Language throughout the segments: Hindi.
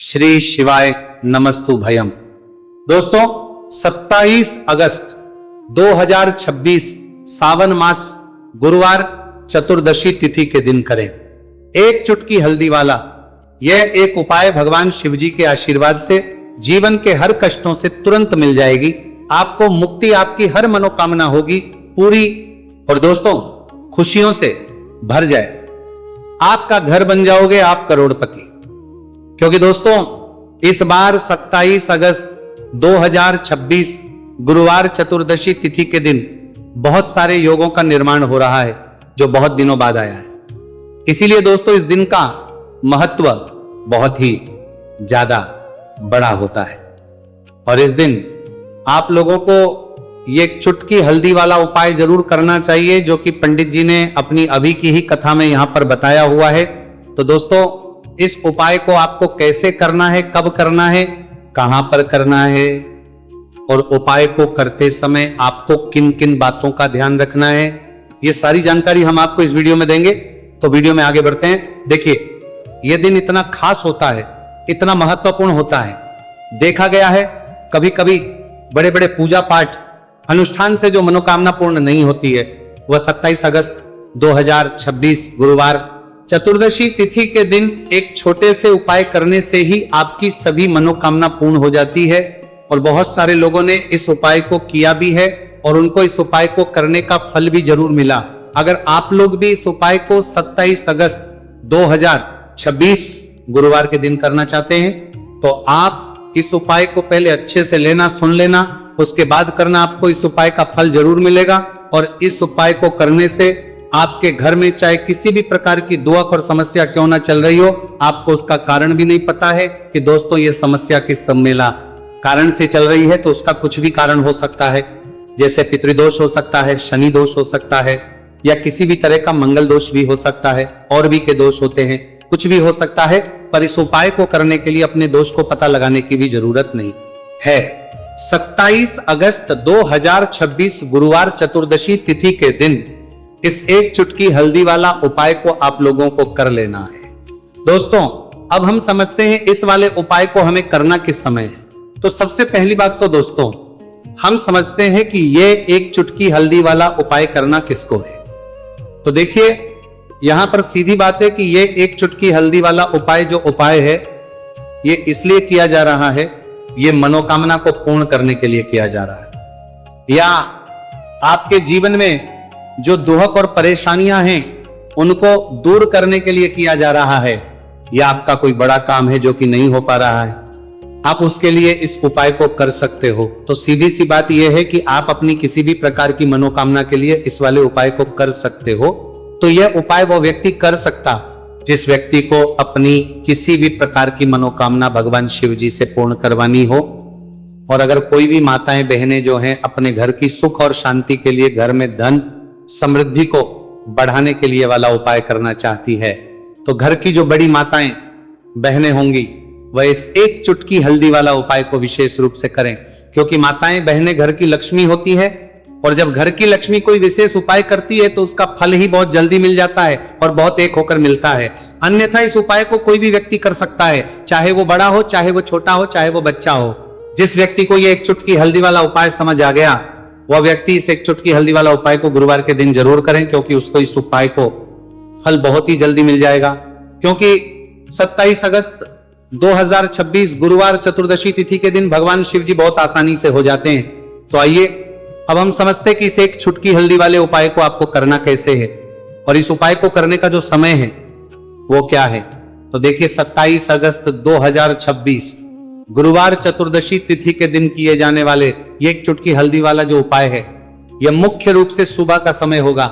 श्री शिवाय नमस्तु भयम। दोस्तों 27 अगस्त 2026 सावन मास गुरुवार चतुर्दशी तिथि के दिन करें एक चुटकी हल्दी वाला यह एक उपाय भगवान शिव जी के आशीर्वाद से जीवन के हर कष्टों से तुरंत मिल जाएगी। आपको मुक्ति, आपकी हर मनोकामना होगी पूरी और दोस्तों खुशियों से भर जाए। आपका घर बन जाओगे आप करोड़पति। क्योंकि दोस्तों इस बार 27 अगस्त 2026 गुरुवार चतुर्दशी तिथि के दिन बहुत सारे योगों का निर्माण हो रहा है जो बहुत दिनों बाद आया है। इसीलिए दोस्तों इस दिन का महत्व बहुत ही ज्यादा बड़ा होता है और इस दिन आप लोगों को ये चुटकी हल्दी वाला उपाय जरूर करना चाहिए जो कि पंडित जी ने अपनी अभी की ही कथा में यहां पर बताया हुआ है। तो दोस्तों इस उपाय को आपको कैसे करना है, कब करना है, कहां पर करना है और उपाय को करते समय आपको किन किन बातों का ध्यान रखना है, ये सारी जानकारी हम आपको इस वीडियो में देंगे। तो वीडियो में आगे बढ़ते हैं। देखिए यह दिन इतना खास होता है, इतना महत्वपूर्ण होता है। देखा गया है कभी कभी बड़े बड़े पूजा पाठ अनुष्ठान से जो मनोकामना पूर्ण नहीं होती है वह 27 अगस्त 2026 गुरुवार चतुर्दशी तिथि के दिन एक छोटे से उपाय करने से ही आपकी सभी मनोकामना पूर्ण हो जाती है। और बहुत सारे लोगों ने इस उपाय को किया भी है और उनको इस उपाय को करने का फल भी जरूर मिला। अगर आप लोग भी इस उपाय को 27 अगस्त 2026 गुरुवार के दिन करना चाहते हैं तो आप इस उपाय को पहले अच्छे से लेना, सुन लेना, उसके बाद करना। आपको इस उपाय का फल जरूर मिलेगा और इस उपाय को करने से आपके घर में चाहे किसी भी प्रकार की दुख और समस्या क्यों ना चल रही हो, आपको उसका कारण भी नहीं पता है कि दोस्तों ये समस्या किस सम्मेला कारण से चल रही है। तो उसका कुछ भी कारण हो सकता है, जैसे पितृदोष हो सकता है, शनि दोष हो सकता है या किसी भी तरह का मंगल दोष भी हो सकता है, और भी के दोष होते हैं, कुछ भी हो सकता है। पर इस उपाय को करने के लिए अपने दोष को पता लगाने की भी जरूरत नहीं है। 27 अगस्त 2026 गुरुवार चतुर्दशी तिथि के दिन इस एक चुटकी हल्दी वाला उपाय को आप लोगों को कर लेना है। दोस्तों अब हम समझते हैं इस वाले उपाय को हमें करना किस समय है। तो सबसे पहली बात तो दोस्तों हम समझते हैं कि ये एक चुटकी हल्दी वाला उपाय करना किसको है। तो देखिए यहां पर सीधी बात है कि ये एक चुटकी हल्दी वाला उपाय जो उपाय है ये इसलिए किया जा रहा है, ये मनोकामना को पूर्ण करने के लिए किया जा रहा है, या आपके जीवन में जो दुख और परेशानियां हैं उनको दूर करने के लिए किया जा रहा है, या आपका कोई बड़ा काम है जो कि नहीं हो पा रहा है, आप उसके लिए इस उपाय को कर सकते हो। तो सीधी सी बात यह है कि आप अपनी किसी भी प्रकार की मनोकामना के लिए इस वाले उपाय को कर सकते हो। तो यह उपाय वो व्यक्ति कर सकता जिस व्यक्ति को अपनी किसी भी प्रकार की मनोकामना भगवान शिव जी से पूर्ण करवानी हो। और अगर कोई भी माताएं बहनें जो हैं अपने घर की सुख और शांति के लिए, घर में धन समृद्धि को बढ़ाने के लिए वाला उपाय करना चाहती है, तो घर की जो बड़ी माताएं बहनें होंगी वह इस एक चुटकी हल्दी वाला उपाय को विशेष रूप से करें। क्योंकि माताएं बहनें घर की लक्ष्मी होती है और जब घर की लक्ष्मी कोई विशेष उपाय करती है तो उसका फल ही बहुत जल्दी मिल जाता है और बहुत एक होकर मिलता है। अन्यथा इस उपाय को कोई भी व्यक्ति कर सकता है, चाहे वो बड़ा हो, चाहे वो छोटा हो, चाहे वो बच्चा हो। जिस व्यक्ति को ये एक चुटकी हल्दी वाला उपाय समझ आ गया वह व्यक्ति इस एक चुटकी हल्दी वाला उपाय को गुरुवार के दिन जरूर करें, क्योंकि उसको इस उपाय को फल बहुत ही जल्दी मिल जाएगा। क्योंकि 27 अगस्त 2026 गुरुवार चतुर्दशी तिथि के दिन भगवान शिव जी बहुत आसानी से हो जाते हैं। तो आइए अब हम समझते हैं कि इस एक चुटकी हल्दी वाले उपाय को आपको करना कैसे है और इस उपाय को करने का जो समय है वो क्या है। तो देखिए 27 अगस्त 2026 गुरुवार चतुर्दशी तिथि के दिन किए जाने वाले ये एक चुटकी हल्दी वाला जो उपाय है यह मुख्य रूप से सुबह का समय होगा,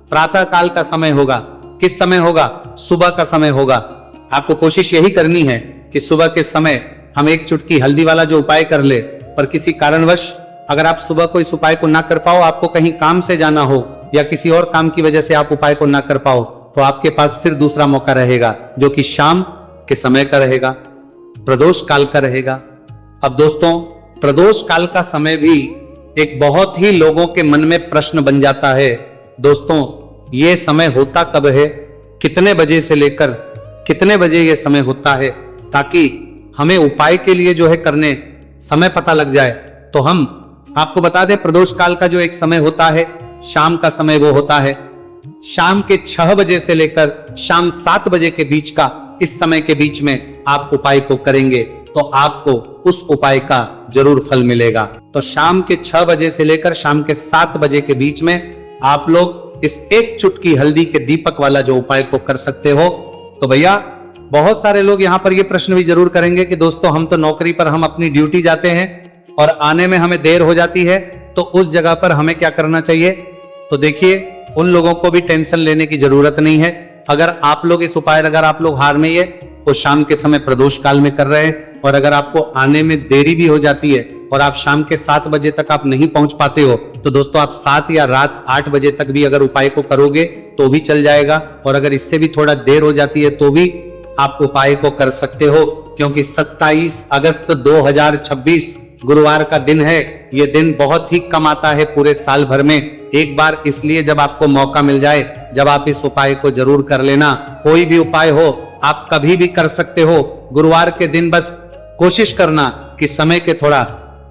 प्रातः काल का समय होगा। किस समय होगा? सुबह का समय होगा। आपको कोशिश यही करनी है कि सुबह के समय हम एक चुटकी हल्दी वाला जो उपाय कर ले। पर किसी कारणवश अगर आप सुबह को इस उपाय को ना कर पाओ, आपको कहीं काम से जाना हो या किसी और काम की वजह से आप उपाय को ना कर पाओ, तो आपके पास फिर दूसरा मौका रहेगा जो कि शाम के समय का रहेगा, प्रदोष काल का रहेगा। अब दोस्तों प्रदोष काल का समय भी एक बहुत ही लोगों के मन में प्रश्न बन जाता है। दोस्तों ये समय होता कब है, कितने बजे से लेकर कितने बजे ये समय होता है, ताकि हमें उपाय के लिए जो है करने समय पता लग जाए, तो हम आपको बता दें प्रदोष काल का जो एक समय होता है, शाम का समय वो होता है शाम के 6 बजे से लेकर शाम 7 बजे के बीच का, इस समय के बीच में आप उपाय को करेंगे तो आपको उस उपाय का जरूर फल मिलेगा। तो शाम के 6 बजे से लेकर शाम के 7 बजे के बीच में आप लोग इस एक चुटकी हल्दी के दीपक वाला जो उपाय को कर सकते हो। तो भैया बहुत सारे लोग यहाँ पर ये प्रश्न भी जरूर करेंगे कि दोस्तों हम तो नौकरी पर हम अपनी ड्यूटी जाते हैं और आने में हमें देर हो जाती है, तो उस जगह पर हमें क्या करना चाहिए। तो देखिए उन लोगों को भी टेंशन लेने की जरूरत नहीं है। अगर आप लोग इस उपाय, अगर आप लोग हार में ये तो शाम के समय प्रदोष काल में कर रहे हैं, और अगर आपको आने में देरी भी हो जाती है और आप शाम के 7 बजे तक आप नहीं पहुंच पाते हो, तो दोस्तों आप 7 या रात 8 बजे तक भी अगर उपाय को करोगे तो भी चल जाएगा। और अगर इससे भी थोड़ा देर हो जाती है तो भी आप उपाय को कर सकते हो, क्योंकि 27 अगस्त 2026 गुरुवार का दिन है। ये दिन बहुत ही कम आता है पूरे साल भर में एक बार, इसलिए जब आपको मौका मिल जाए, जब आप इस उपाय को जरूर कर लेना। कोई भी उपाय हो आप कभी भी कर सकते हो, गुरुवार के दिन बस कोशिश करना कि समय के थोड़ा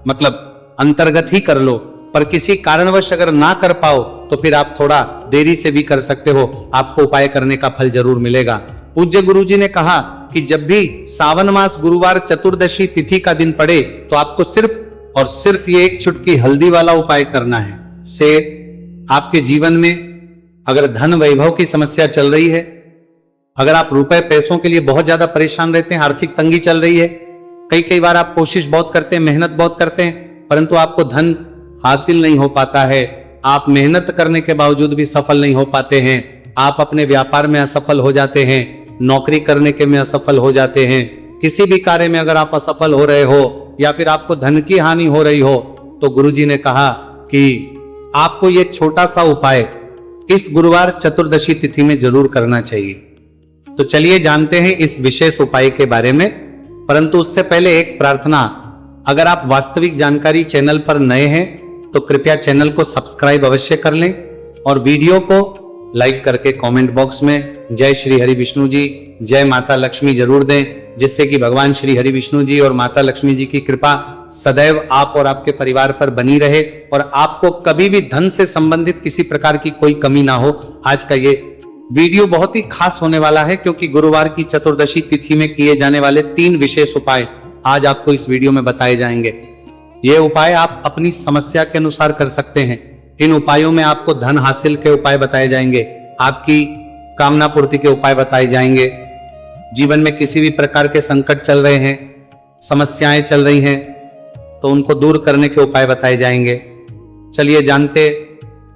मतलब अंतर्गत ही कर लो, पर किसी कारणवश अगर ना कर पाओ तो फिर आप थोड़ा देरी से भी कर सकते हो, आपको उपाय करने का फल जरूर मिलेगा। पूज्य गुरुजी ने कहा कि जब भी सावन मास गुरुवार चतुर्दशी तिथि का दिन पड़े तो आपको सिर्फ और सिर्फ ये एक चुटकी हल्दी वाला उपाय करना है। से आपके जीवन में अगर धन वैभव की समस्या चल रही है, अगर आप रुपए पैसों के लिए बहुत ज्यादा परेशान रहते हैं, आर्थिक तंगी चल रही है, कई बार आप कोशिश बहुत करते हैं, मेहनत बहुत करते हैं, परंतु आपको धन हासिल नहीं हो पाता है, आप मेहनत करने के बावजूद भी सफल नहीं हो पाते हैं, आप अपने व्यापार में असफल हो जाते हैं, नौकरी करने के में असफल हो जाते हैं, किसी भी कार्य में अगर आप असफल हो रहे हो या फिर आपको धन की हानि हो रही हो, तो गुरुजी ने कहा कि आपको ये छोटा सा उपाय इस गुरुवार चतुर्दशी तिथि में जरूर करना चाहिए। तो चलिए जानते हैं इस विशेष उपाय के बारे में, परंतु उससे पहले एक प्रार्थना। अगर आप वास्तविक जानकारी चैनल पर नए हैं तो कृपया चैनल को सब्सक्राइब अवश्य कर लें और वीडियो को लाइक करके कमेंट बॉक्स में जय श्री हरि विष्णु जी, जय माता लक्ष्मी जरूर दें, जिससे कि भगवान श्री हरि विष्णु जी और माता लक्ष्मी जी की कृपा सदैव आप और आपके परिवार पर बनी रहे और आपको कभी भी धन से संबंधित किसी प्रकार की कोई कमी ना हो। आज का ये वीडियो बहुत ही खास होने वाला है, क्योंकि गुरुवार की चतुर्दशी तिथि में किए जाने वाले 3 विशेष उपाय आज आपको इस वीडियो में बताए जाएंगे। ये उपाय आप अपनी समस्या के अनुसार कर सकते हैं। इन उपायों में आपको धन हासिल के उपाय बताए जाएंगे, आपकी कामना पूर्ति के उपाय बताए जाएंगे, जीवन में किसी भी प्रकार के संकट चल रहे हैं, समस्याएं चल रही हैं, तो उनको दूर करने के उपाय बताए जाएंगे। चलिए जानते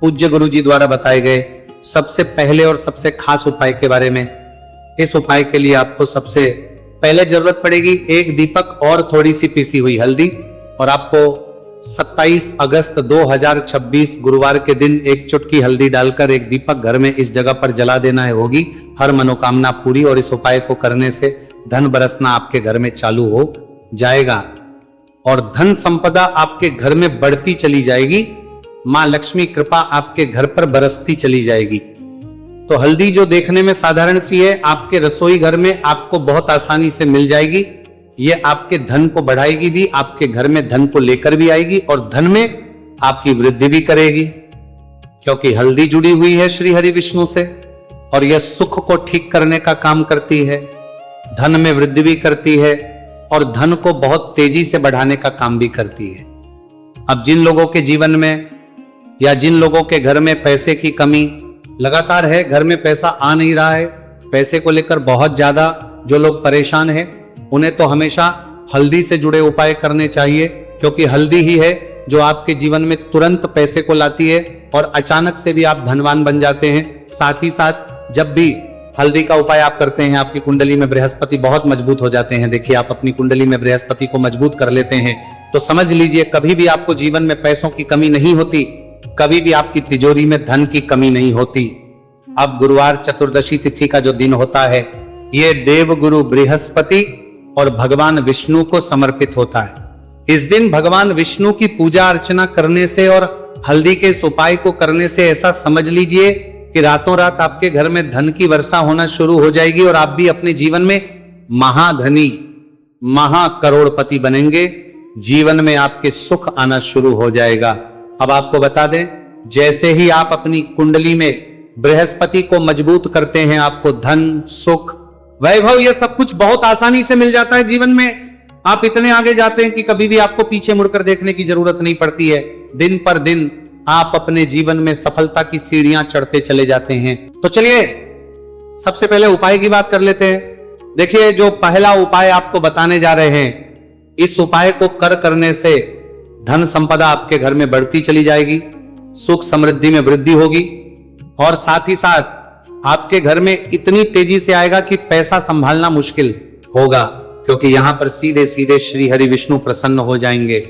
पूज्य गुरु जी द्वारा बताए गए सबसे पहले और सबसे खास उपाय के बारे में। इस उपाय के लिए आपको सबसे पहले जरूरत पड़ेगी एक दीपक और थोड़ी सी पीसी हुई हल्दी, और आपको 27 अगस्त 2026 गुरुवार के दिन एक चुटकी हल्दी डालकर एक दीपक घर में इस जगह पर जला देना है, होगी हर मनोकामना पूरी। और इस उपाय को करने से धन बरसना आपके घर में चालू हो जाएगा और धन संपदा आपके घर में बढ़ती चली जाएगी, मां लक्ष्मी कृपा आपके घर पर बरसती चली जाएगी। तो हल्दी जो देखने में साधारण सी है, आपके रसोई घर में आपको बहुत आसानी से मिल जाएगी। ये आपके धन को बढ़ाएगी भी, आपके घर में धन को लेकर भी आएगी और धन में आपकी वृद्धि भी करेगी, क्योंकि हल्दी जुड़ी हुई है श्री हरि विष्णु से और यह सुख को ठीक करने का काम करती है, धन में वृद्धि भी करती है और धन को बहुत तेजी से बढ़ाने का काम भी करती है। अब जिन लोगों के जीवन में या जिन लोगों के घर में पैसे की कमी लगातार है, घर में पैसा आ नहीं रहा है, पैसे को लेकर बहुत ज्यादा जो लोग परेशान हैं, उन्हें तो हमेशा हल्दी से जुड़े उपाय करने चाहिए, क्योंकि हल्दी ही है जो आपके जीवन में तुरंत पैसे को लाती है और अचानक से भी आप धनवान बन जाते हैं। साथ ही साथ जब भी हल्दी का उपाय आप करते हैं, आपकी कुंडली में बृहस्पति बहुत मजबूत हो जाते हैं। देखिए आप अपनी कुंडली में बृहस्पति को मजबूत कर लेते हैं तो समझ लीजिए कभी भी आपको जीवन में पैसों की कमी नहीं होती, कभी भी आपकी तिजोरी में धन की कमी नहीं होती। अब गुरुवार चतुर्दशी तिथि का जो दिन होता है, ये देव गुरु बृहस्पति और भगवान विष्णु को समर्पित होता है। इस दिन भगवान विष्णु की पूजा अर्चना करने से और हल्दी के इस उपाय को करने से ऐसा समझ लीजिए कि रातों रात आपके घर में धन की वर्षा होना शुरू हो जाएगी और आप भी अपने जीवन में महाधनी महाकरोड़पति बनेंगे, जीवन में आपके सुख आना शुरू हो जाएगा। अब आपको बता दें, जैसे ही आप अपनी कुंडली में बृहस्पति को मजबूत करते हैं, आपको धन, सुख, वैभव, ये सब कुछ बहुत आसानी से मिल जाता है। जीवन में आप इतने आगे जाते हैं कि कभी भी आपको पीछे मुड़कर देखने की जरूरत नहीं पड़ती है। दिन पर दिन आप अपने जीवन में सफलता की सीढ़ियां चढ़ते चले जाते हैं। तो चलिए सबसे पहले उपाय की बात कर लेते हैं। देखिए, जो पहला उपाय आपको बताने जा रहे हैं, इस उपाय को करने से धन संपदा आपके घर में बढ़ती चली जाएगी, सुख समृद्धि में वृद्धि होगी, और साथ ही साथ आपके घर में इतनी तेजी से आएगा कि पैसा संभालना मुश्किल होगा, क्योंकि यहां पर सीधे सीधे श्री हरि विष्णु प्रसन्न हो जाएंगे।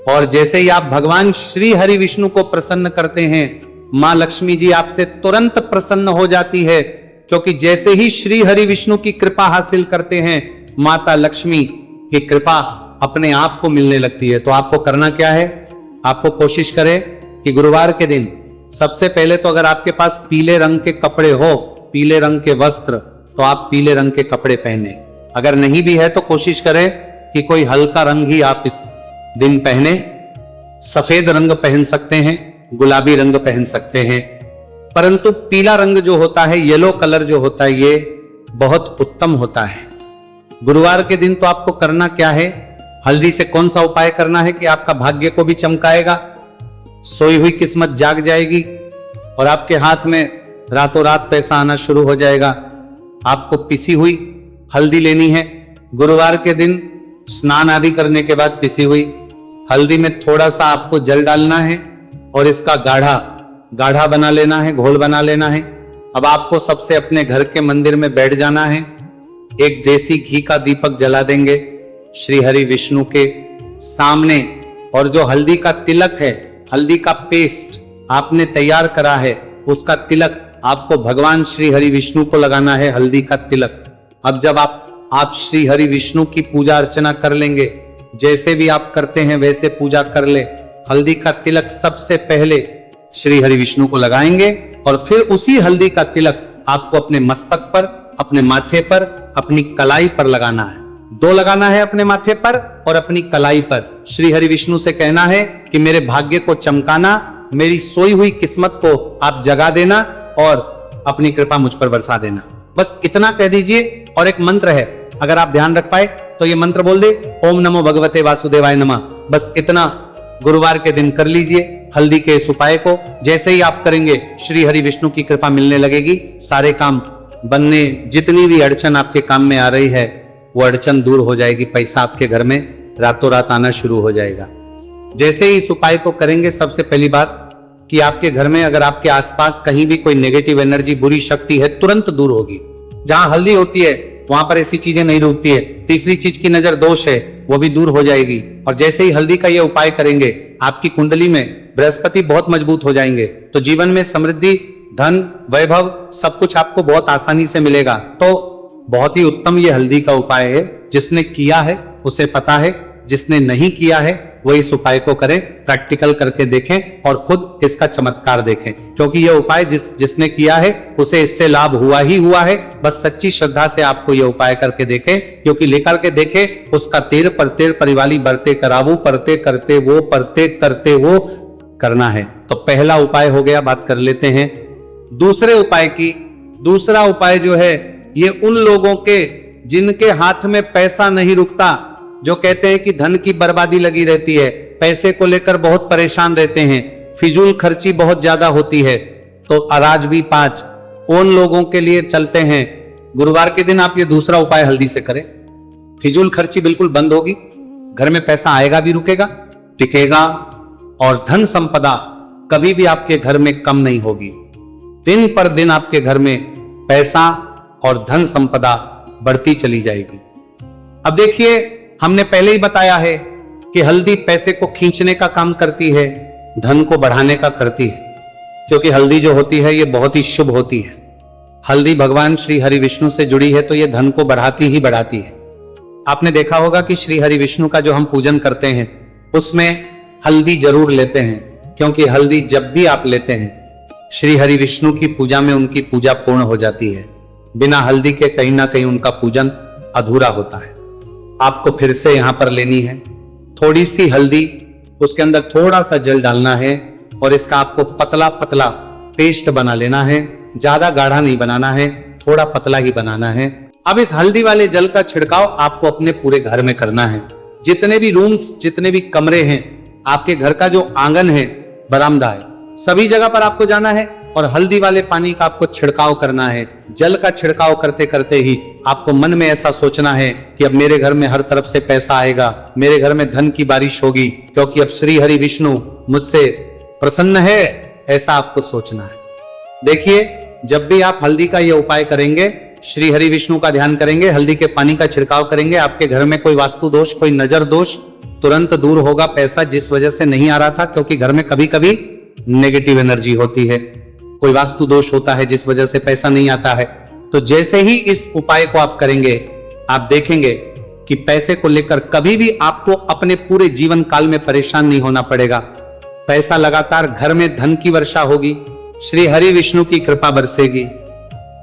और जैसे ही आप भगवान श्री हरि विष्णु को प्रसन्न करते हैं, मां लक्ष्मी जी आपसे तुरंत प्रसन्न हो जाती है, क्योंकि जैसे ही श्री हरि विष्णु की कृपा हासिल करते हैं, माता लक्ष्मी की कृपा अपने आप को मिलने लगती है। तो आपको करना क्या है? आपको कोशिश करें कि गुरुवार के दिन सबसे पहले तो अगर आपके पास पीले रंग के कपड़े हो, पीले रंग के वस्त्र, तो आप पीले रंग के कपड़े पहने। अगर नहीं भी है तो कोशिश करें कि कोई हल्का रंग ही आप इस दिन पहने। सफेद रंग पहन सकते हैं, गुलाबी रंग पहन सकते हैं, परंतु पीला रंग जो होता है, येलो कलर जो होता है, ये बहुत उत्तम होता है। गुरुवार के दिन तो आपको करना क्या है? हल्दी से कौन सा उपाय करना है कि आपका भाग्य को भी चमकाएगा, सोई हुई किस्मत जाग जाएगी और आपके हाथ में रातों रात पैसा आना शुरू हो जाएगा। आपको पिसी हुई हल्दी लेनी है। गुरुवार के दिन स्नान आदि करने के बाद पिसी हुई हल्दी में थोड़ा सा आपको जल डालना है और इसका गाढ़ा बना लेना है, घोल बना लेना है। अब आपको सबसे अपने घर के मंदिर में बैठ जाना है, एक देसी घी का दीपक जला देंगे श्री हरि विष्णु के सामने, और जो हल्दी का तिलक है, हल्दी का पेस्ट आपने तैयार करा है, उसका तिलक आपको भगवान श्री हरि विष्णु को लगाना है, हल्दी का तिलक। अब जब आप श्री हरि विष्णु की पूजा अर्चना कर लेंगे, जैसे भी आप करते हैं वैसे पूजा कर ले। हल्दी का तिलक सबसे पहले श्री हरि विष्णु को लगाएंगे और फिर उसी हल्दी का तिलक आपको अपने मस्तक पर, अपने माथे पर, अपनी कलाई पर लगाना है। 2 लगाना है, अपने माथे पर और अपनी कलाई पर। श्री हरि विष्णु से कहना है कि मेरे भाग्य को चमकाना, मेरी सोई हुई किस्मत को आप जगा देना और अपनी कृपा मुझ पर बरसा देना। बस इतना कह दीजिए। और एक मंत्र है, अगर आप ध्यान रख पाए तो ये मंत्र बोल दे, ओम नमो भगवते वासुदेवाय नमः। बस इतना गुरुवार के दिन कर लीजिए हल्दी के इस उपाय को। जैसे ही आप करेंगे, श्री हरि विष्णु की कृपा मिलने लगेगी, सारे काम बनने, जितनी भी अड़चन आपके काम में आ रही है वो अड़चन दूर हो जाएगी, पैसा आपके घर में रातों रात आना शुरू हो जाएगा। जैसे ही इस उपाय को करेंगे, सबसे पहली बात कि आपके घर में अगर आपके आसपास कहीं भी कोई नेगेटिव एनर्जी, बुरी शक्ति है, तुरंत दूर होगी। जहां हल्दी होती है वहां पर ऐसी चीजें नहीं रुकती है। तीसरी चीज की नजर दोष है, वो भी दूर हो जाएगी। और जैसे ही हल्दी का ये उपाय करेंगे, आपकी कुंडली में बृहस्पति बहुत मजबूत हो जाएंगे, तो जीवन में समृद्धि, धन, वैभव सब कुछ आपको बहुत आसानी से मिलेगा। तो बहुत ही उत्तम ये हल्दी का उपाय है। जिसने किया है उसे पता है, जिसने नहीं किया है वो इस उपाय को करें, प्रैक्टिकल करके देखें और खुद इसका चमत्कार देखें, क्योंकि यह उपाय जिसने किया है उसे इससे लाभ हुआ ही हुआ है। बस सच्ची श्रद्धा से आपको यह उपाय करके देखें, क्योंकि लेकर के देखें उसका तेर पर तेर परिवाली बरते करावू, परते करते वो, परते करते वो करना है। तो पहला उपाय हो गया, बात कर लेते हैं दूसरे उपाय की। दूसरा उपाय जो है, ये उन लोगों के जिनके हाथ में पैसा नहीं रुकता, जो कहते हैं कि धन की बर्बादी लगी रहती है, पैसे को लेकर बहुत परेशान रहते हैं, फिजूल खर्ची बहुत ज्यादा होती है, तो अराज भी 5 उन लोगों के लिए चलते हैं। गुरुवार के दिन आप ये दूसरा उपाय हल्दी से करें, फिजूल खर्ची बिल्कुल बंद होगी, घर में पैसा आएगा भी, रुकेगा, टिकेगा, और धन संपदा कभी भी आपके घर में कम नहीं होगी। दिन पर दिन आपके घर में पैसा और धन संपदा बढ़ती चली जाएगी। अब देखिए, हमने पहले ही बताया है कि हल्दी पैसे को खींचने का काम करती है, धन को बढ़ाने का करती है, क्योंकि हल्दी जो होती है ये बहुत ही शुभ होती है। हल्दी भगवान श्री हरि विष्णु से जुड़ी है, तो ये धन को बढ़ाती ही बढ़ाती है। आपने देखा होगा कि श्री हरि विष्णु का जो हम पूजन करते हैं उसमें हल्दी जरूर लेते हैं, क्योंकि हल्दी जब भी आप लेते हैं श्री हरि विष्णु की पूजा में उनकी पूजा पूर्ण हो जाती है। बिना हल्दी के कहीं ना कहीं उनका पूजन अधूरा होता है। आपको फिर से यहां पर लेनी है। थोड़ी सी हल्दी, उसके अंदर थोड़ा सा जल डालना है और इसका आपको पतला पतला पेस्ट बना लेना है। ज्यादा गाढ़ा नहीं बनाना है, थोड़ा पतला ही बनाना है। अब इस हल्दी वाले जल का छिड़काव आपको अपने पूरे घर में करना है। जितने भी रूम्स, जितने भी कमरे हैं, आपके घर का जो आंगन है, बरामदा है, सभी जगह पर आपको जाना है और हल्दी वाले पानी का आपको छिड़काव करना है। जल का छिड़काव करते करते ही आपको मन में ऐसा सोचना है कि अब मेरे घर में हर तरफ से पैसा आएगा, मेरे घर में धन की बारिश होगी, क्योंकि अब श्री हरि विष्णु मुझसे प्रसन्न है, ऐसा आपको सोचना है। देखिए, जब भी आप हल्दी का ये उपाय करेंगे, श्री हरि विष्णु का ध्यान करेंगे, हल्दी के पानी का छिड़काव करेंगे, आपके घर में कोई वास्तु दोष, कोई नजर दोष तुरंत दूर होगा। पैसा जिस वजह से नहीं आ रहा था, क्योंकि घर में कभी कभी नेगेटिव एनर्जी होती है, कोई वास्तु दोष होता है जिस वजह से पैसा नहीं आता है, तो जैसे ही इस उपाय को आप करेंगे, आप देखेंगे कि पैसे को लेकर कभी भी आपको अपने पूरे जीवन काल में परेशान नहीं होना पड़ेगा। पैसा लगातार घर में, धन की वर्षा होगी, श्री हरि विष्णु की कृपा बरसेगी,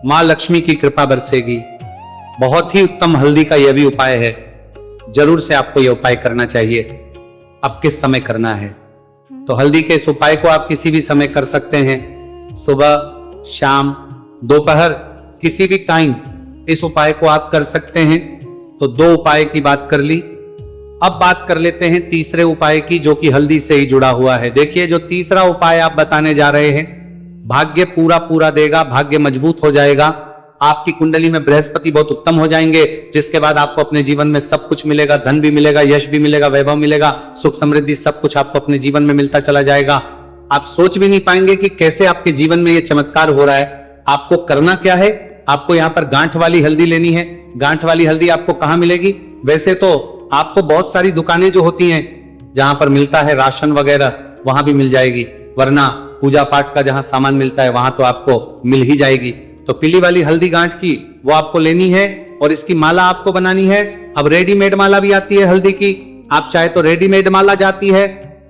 मां लक्ष्मी की कृपा बरसेगी। बहुत ही उत्तम हल्दी का यह भी उपाय है, जरूर से आपको यह उपाय करना चाहिए। अब किस समय करना है, तो हल्दी के इस उपाय को आप किसी भी समय कर सकते हैं, सुबह, शाम, दोपहर, किसी भी टाइम इस उपाय को आप कर सकते हैं। तो 2 उपाय की बात कर ली। अब बात कर लेते हैं तीसरे उपाय की, जो कि हल्दी से ही जुड़ा हुआ है। देखिए, जो तीसरा उपाय आप बताने जा रहे हैं, भाग्य पूरा देगा, भाग्य मजबूत हो जाएगा, आपकी कुंडली में बृहस्पति बहुत उत्तम हो जाएंगे, जिसके बाद आपको अपने जीवन में सब कुछ मिलेगा, धन भी मिलेगा, यश भी मिलेगा, वैभव मिलेगा, सुख समृद्धि, सब कुछ आपको अपने जीवन में मिलता चला जाएगा। आप सोच भी नहीं पाएंगे कि कैसे आपके जीवन में यह चमत्कार हो रहा है। आपको करना क्या है, आपको यहां पर गांठ वाली हल्दी लेनी है। गांठ वाली हल्दी आपको कहां मिलेगी? वैसे तो आपको बहुत सारी दुकानें जो होती हैं, जहां पर मिलता है राशन वगैरह, वहां भी मिल जाएगी, वरना पूजा पाठ का जहां सामान मिलता है वहां तो आपको मिल ही जाएगी। तो पीली वाली हल्दी गांठ की वो आपको लेनी है और इसकी माला आपको बनानी है। अब रेडीमेड माला भी आती है हल्दी की, आप चाहे तो रेडीमेड माला जाती है,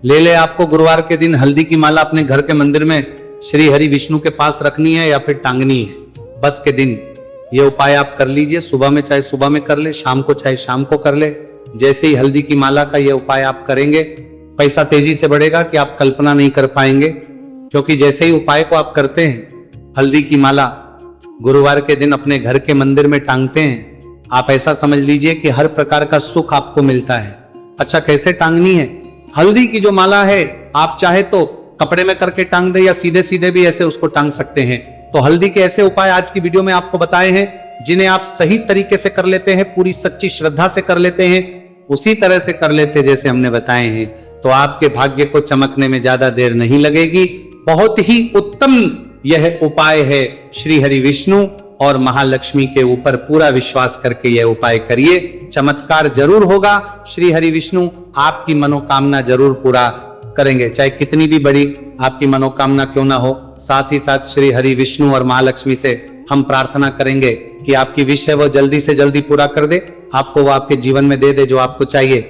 ले ले। आपको गुरुवार के दिन हल्दी की माला अपने घर के मंदिर में श्री हरि विष्णु के पास रखनी है या फिर टांगनी है। बस के दिन ये उपाय आप कर लीजिए, सुबह में चाहे सुबह में कर ले, शाम को चाहे शाम को कर ले। जैसे ही हल्दी की माला का ये उपाय आप करेंगे, पैसा तेजी से बढ़ेगा कि आप कल्पना नहीं कर पाएंगे। क्योंकि जैसे ही उपाय को आप करते हैं, हल्दी की माला गुरुवार के दिन अपने घर के मंदिर में टांगते हैं, आप ऐसा समझ लीजिए कि हर प्रकार का सुख आपको मिलता है। अच्छा, कैसे टांगनी है? हल्दी की जो माला है, आप चाहे तो कपड़े में करके टांग दे या सीधे सीधे भी ऐसे उसको टांग सकते हैं। तो हल्दी के ऐसे उपाय आज की वीडियो में आपको बताए हैं, जिन्हें आप सही तरीके से कर लेते हैं, पूरी सच्ची श्रद्धा से कर लेते हैं, उसी तरह से कर लेते जैसे हमने बताए हैं, तो आपके भाग्य को चमकने में ज्यादा देर नहीं लगेगी। बहुत ही उत्तम यह उपाय है। श्री हरि विष्णु और महालक्ष्मी के ऊपर पूरा विश्वास करके यह उपाय करिए, चमत्कार जरूर होगा। श्री हरि विष्णु आपकी मनोकामना जरूर पूरा करेंगे, चाहे कितनी भी बड़ी आपकी मनोकामना क्यों ना हो। साथ ही साथ श्री हरि विष्णु और महालक्ष्मी से हम प्रार्थना करेंगे कि आपकी विश है वो जल्दी से जल्दी पूरा कर दे, आपको वो आपके जीवन में दे दे जो आपको चाहिए।